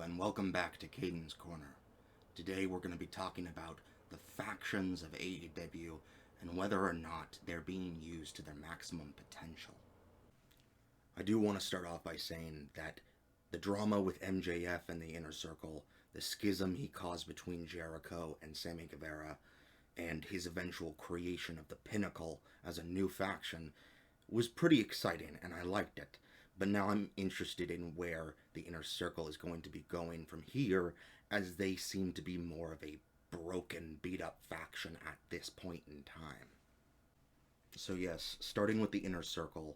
and welcome back to Caden's Corner. Today we're going to be talking about the factions of AEW and whether or not they're being used to their maximum potential. I do want to start off by saying that the drama with MJF and the Inner Circle, the schism he caused between Jericho and Sammy Guevara, and his eventual creation of the Pinnacle as a new faction was pretty exciting, and I liked it. But now I'm interested in where the Inner Circle is going to be going from here, as they seem to be more of a broken, beat-up faction at this point in time. So yes, starting with the Inner Circle,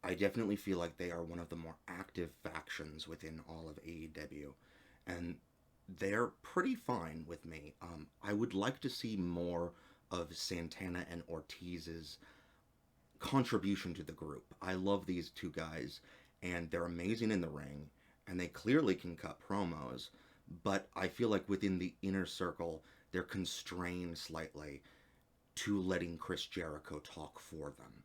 I definitely feel like they are one of the more active factions within all of AEW, and they're pretty fine with me. I would like to see more of Santana and Ortiz's contribution to the group. I love these two guys, and they're amazing in the ring, and they clearly can cut promos, but I feel like within the Inner Circle, they're constrained slightly to letting Chris Jericho talk for them.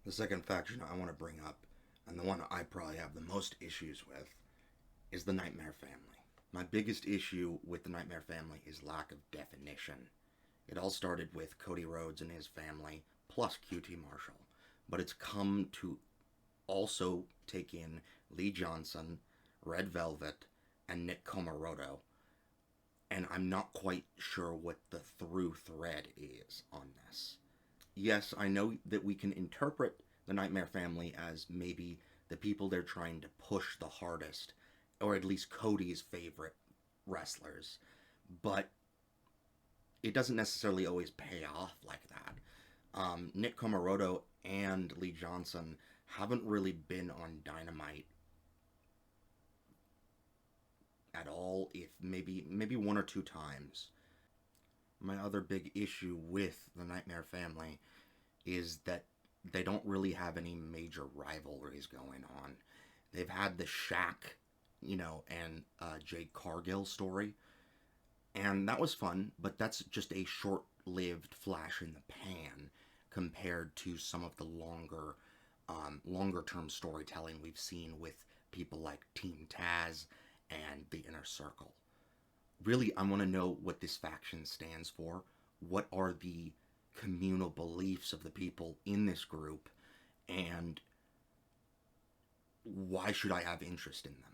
The second faction I want to bring up, and the one I probably have the most issues with, is the Nightmare Family. My biggest issue with the Nightmare Family is lack of definition. It all started with Cody Rhodes and his family, plus QT Marshall. But it's come to also take in Lee Johnson, Red Velvet, and Nick Comoroto. And I'm not quite sure what the through thread is on this. Yes, I know that we can interpret the Nightmare Family as maybe the people they're trying to push the hardest, or at least Cody's favorite wrestlers. But it doesn't necessarily always pay off like that. Nick Comoroto and Lee Johnson haven't really been on Dynamite at all, if maybe one or two times. My other big issue with the Nightmare Family is that they don't really have any major rivalries going on. They've had the Shaq, and Jade Cargill story, and that was fun, but that's just a short-lived flash in the pan compared to some of the longer-term storytelling we've seen with people like Team Taz and the Inner Circle. Really, I want to know what this faction stands for. What are the communal beliefs of the people in this group, and why should I have interest in them?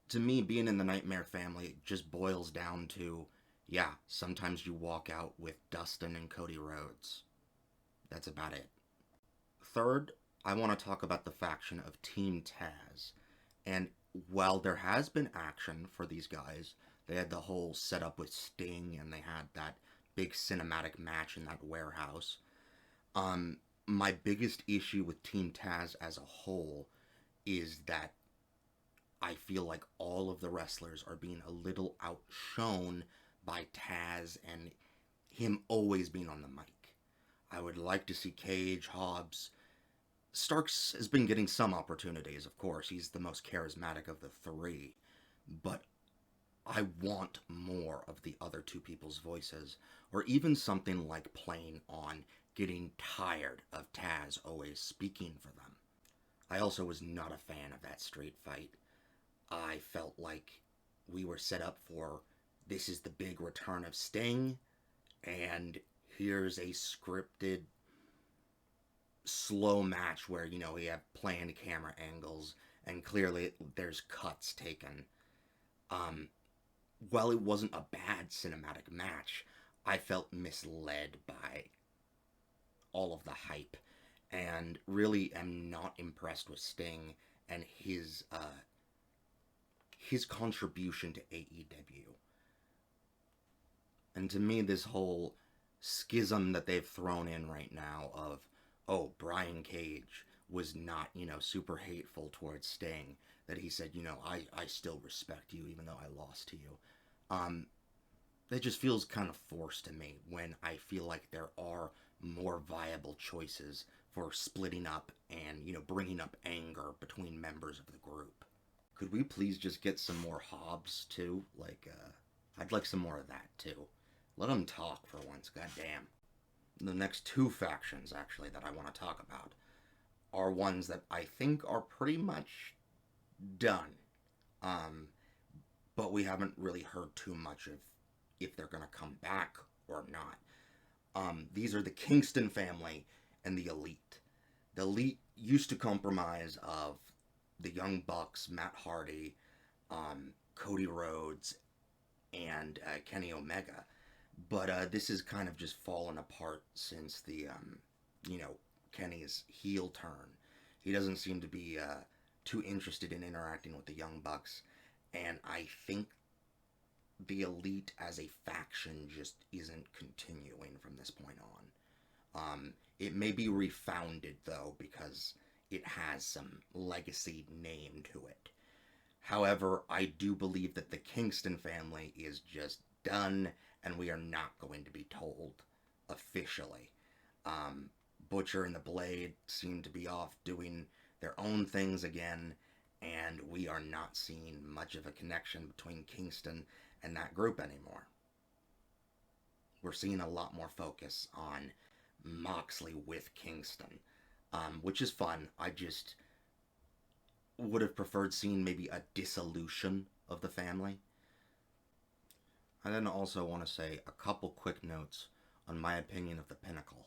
To me, being in the Nightmare Family just boils down to, yeah, sometimes you walk out with Dustin and Cody Rhodes. That's about it. Third, I want to talk about the faction of Team Taz. And while there has been action for these guys, they had the whole setup with Sting, and they had that big cinematic match in that warehouse. My biggest issue with Team Taz as a whole is that I feel like all of the wrestlers are being a little outshone by Taz and him always being on the mic. I would like to see Cage, Hobbs. Starks has been getting some opportunities, of course. He's the most charismatic of the three. But I want more of the other two people's voices, or even something like playing on getting tired of Taz always speaking for them. I also was not a fan of that street fight. I felt like we were set up for, this is the big return of Sting, and here's a scripted slow match where, we have planned camera angles, and clearly there's cuts taken. While it wasn't a bad cinematic match, I felt misled by all of the hype, and really am not impressed with Sting and his contribution to AEW. And to me, this whole schism that they've thrown in right now of, oh, Brian Cage was not, super hateful towards Sting, that he said, I still respect you even though I lost to you. That just feels kind of forced to me, when I feel like there are more viable choices for splitting up and, bringing up anger between members of the group. Could we please just get some more Hobbs, too? I'd like some more of that, too. Let them talk for once, goddamn. The next two factions, actually, that I want to talk about are ones that I think are pretty much done. but we haven't really heard too much of if they're going to come back or not. These are the Kingston family and the Elite. The Elite used to comprise of the Young Bucks, Matt Hardy, Cody Rhodes, and Kenny Omega. But this has kind of just fallen apart since Kenny's heel turn. He doesn't seem to be too interested in interacting with the Young Bucks, and I think the Elite as a faction just isn't continuing from this point on. It may be refounded, though, because it has some legacy name to it. However, I do believe that the Kingston family is just done, and we are not going to be told officially. Butcher and the Blade seem to be off doing their own things again, and we are not seeing much of a connection between Kingston and that group anymore. We're seeing a lot more focus on Moxley with Kingston, which is fun. I just would have preferred seeing maybe a dissolution of the family. I then also want to say a couple quick notes on my opinion of the Pinnacle.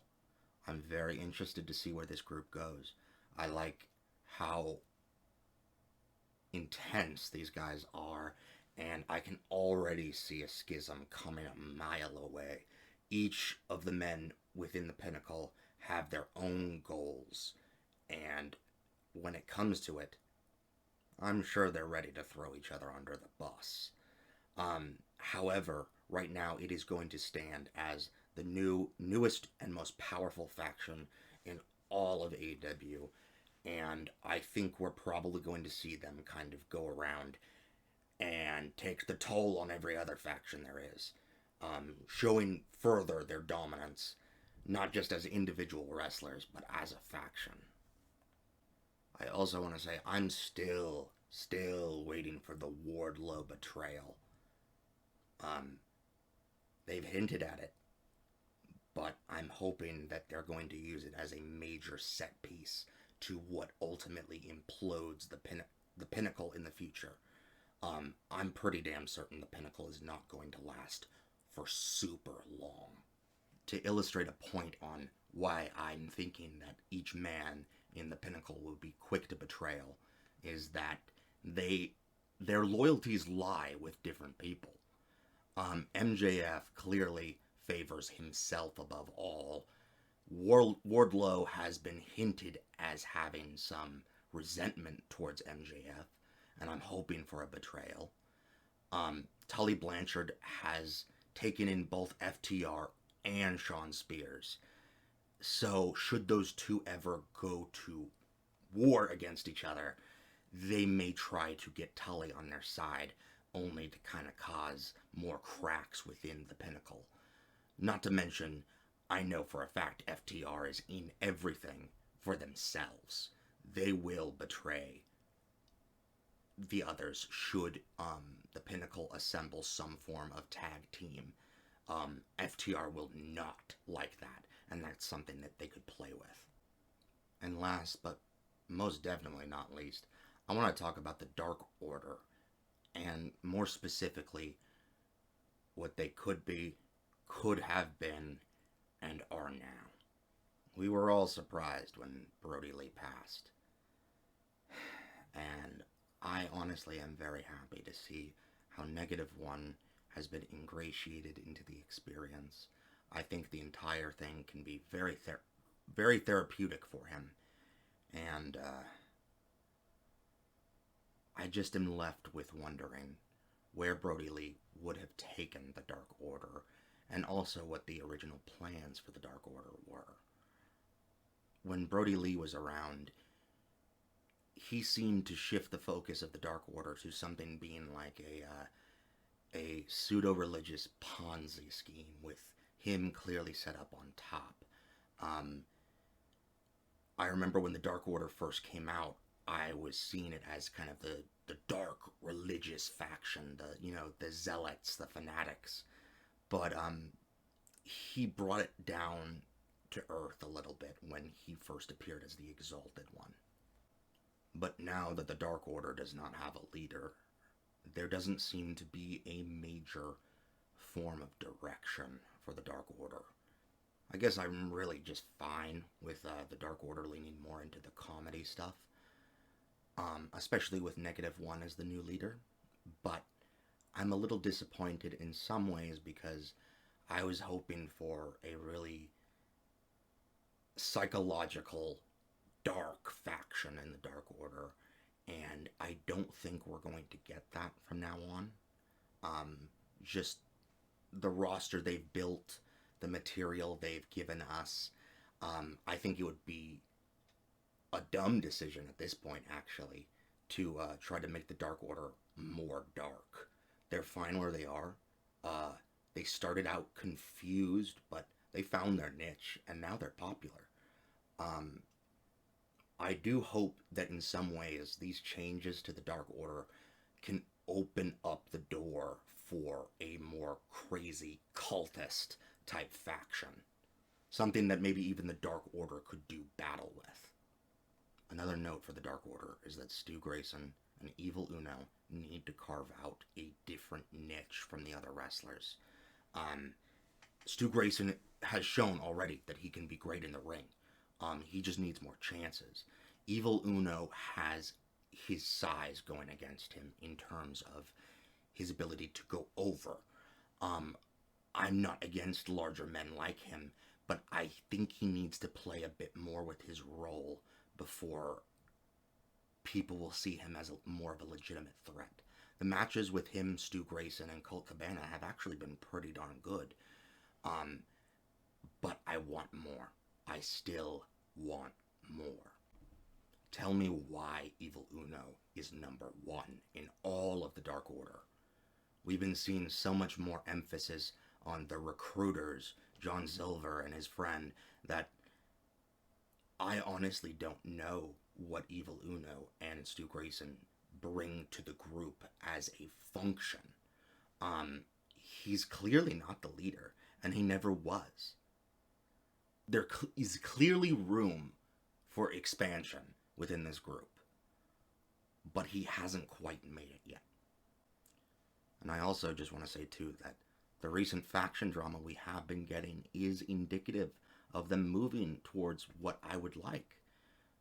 I'm very interested to see where this group goes. I like how intense these guys are, and I can already see a schism coming a mile away. Each of the men within the Pinnacle have their own goals, and when it comes to it, I'm sure they're ready to throw each other under the bus. However, right now it is going to stand as the newest and most powerful faction in all of AEW, and I think we're probably going to see them kind of go around and take the toll on every other faction there is, showing further their dominance, not just as individual wrestlers, but as a faction. I also want to say I'm still waiting for the Wardlow betrayal. They've hinted at it, but I'm hoping that they're going to use it as a major set piece to what ultimately implodes the Pinnacle in the future. I'm pretty damn certain the Pinnacle is not going to last for super long. To illustrate a point on why I'm thinking that each man in the Pinnacle will be quick to betrayal is that their loyalties lie with different people. MJF clearly favors himself above all. Wardlow has been hinted as having some resentment towards MJF, and I'm hoping for a betrayal. Tully Blanchard has taken in both FTR and Shawn Spears. So should those two ever go to war against each other, they may try to get Tully on their side, only to kind of cause more cracks within the Pinnacle. Not to mention, I know for a fact FTR is in everything for themselves. They will betray the others should the Pinnacle assemble some form of tag team. FTR will not like that, and that's something that they could play with. And last, but most definitely not least, I want to talk about the Dark Order, and more specifically, what they could be, could have been, and are now. We were all surprised when Brody Lee passed, and I honestly am very happy to see how Negative One has been ingratiated into the experience. I think the entire thing can be very therapeutic for him, and I just am left with wondering where Brody Lee would have taken the Dark Order, and also what the original plans for the Dark Order were. When Brody Lee was around, he seemed to shift the focus of the Dark Order to something being like a pseudo-religious Ponzi scheme with him clearly set up on top. I remember when the Dark Order first came out, I was seeing it as kind of the dark religious faction, the zealots, the fanatics. But he brought it down to earth a little bit when he first appeared as the Exalted One. But now that the Dark Order does not have a leader, there doesn't seem to be a major form of direction for the Dark Order. I guess I'm really just fine with the Dark Order leaning more into the comedy stuff, especially with -1 as the new leader. But I'm a little disappointed in some ways because I was hoping for a really psychological, dark faction in the Dark Order, and I don't think we're going to get that from now on. Just the roster they've built, the material they've given us, I think it would be a dumb decision at this point, actually, to try to make the Dark Order more dark. They're fine where they are. They started out confused, but they found their niche, and now they're popular. I do hope that in some ways these changes to the Dark Order can open up the door for a more crazy cultist type faction. Something that maybe even the Dark Order could do battle with. Another note for the Dark Order is that Stu Grayson and Evil Uno need to carve out a different niche from the other wrestlers. Stu Grayson has shown already that he can be great in the ring. He just needs more chances. Evil Uno has his size going against him in terms of his ability to go over. I'm not against larger men like him, but I think he needs to play a bit more with his role before people will see him as more of a legitimate threat. The matches with him, Stu Grayson, and Colt Cabana have actually been pretty darn good. But I want more. I still want more. Tell me why Evil Uno is #1 in all of the Dark Order. We've been seeing so much more emphasis on the recruiters, John Silver and his friend, that I honestly don't know what Evil Uno and Stu Grayson bring to the group as a function. He's clearly not the leader, and he never was. There is clearly room for expansion within this group, but he hasn't quite made it yet. And I also just want to say too that the recent faction drama we have been getting is indicative of them moving towards what I would like.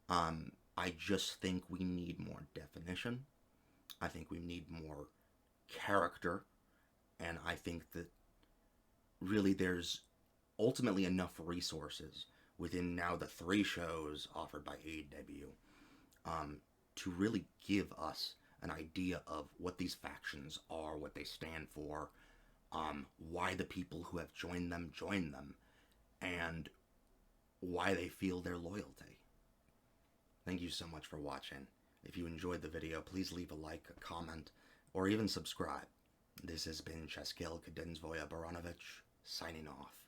I just think we need more definition. I think we need more character, and I think that really there's ultimately enough resources within now the 3 shows offered by AEW to really give us an idea of what these factions are, what they stand for, why the people who have joined them, and why they feel their loyalty. Thank you so much for watching. If you enjoyed the video, please leave a like, a comment, or even subscribe. This has been Cheskil Kadenzvoya Baranovich, signing off.